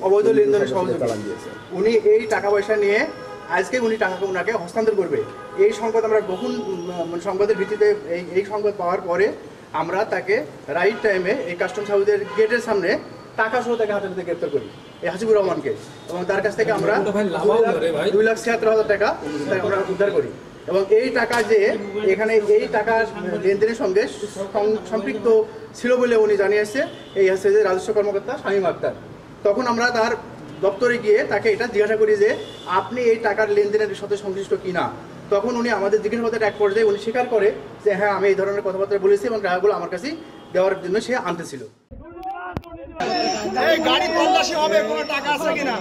অবৈধ লেনদেনের সহযোগী উনি এই টাকা পয়সা নিয়ে আজকে উনি টাকা ওনাকে হস্তান্তর করবে। এই সংবাদ আমরা বহু সংবাদের ভিত্তিতে এই সংবাদ পাওয়ার পরে আমরা তাকে রাইট টাইমে এই কাস্টমস হাউসের গেটের সামনে টাকা সহ তাকে হাতে গ্রেপ্তার করি, এই হাসিবুর রহমানকে, এবং তার কাছ থেকে আমরা 2,76,000 টাকা আমরা উদ্ধার করি। এবং এই টাকা যে এখানে এই টাকা লেনদেনের সঙ্গে সম্পৃক্ত ছিল বলে উনি জানিয়েছে এই হচ্ছে যে রাজস্ব কর্মকর্তা শামীম আক্তার। তখন আমরা তার দপ্তরে গিয়ে তাকে এটা জিজ্ঞাসা করি যে আপনি এই টাকার লেনদেনের সাথে সংশ্লিষ্ট কিনা। তখন উনি আমাদের জিজ্ঞাসাবাদের এক পর্যায়ে উনি স্বীকার করে যে হ্যাঁ আমি এই ধরনের কথাবার্তা বলেছি এবং টাকাগুলো আমার কাছে দেওয়ার জন্য সে আনতেছিল। গাড়ি তল্লাশি হবে, কোনো টাকা আছে কিনা?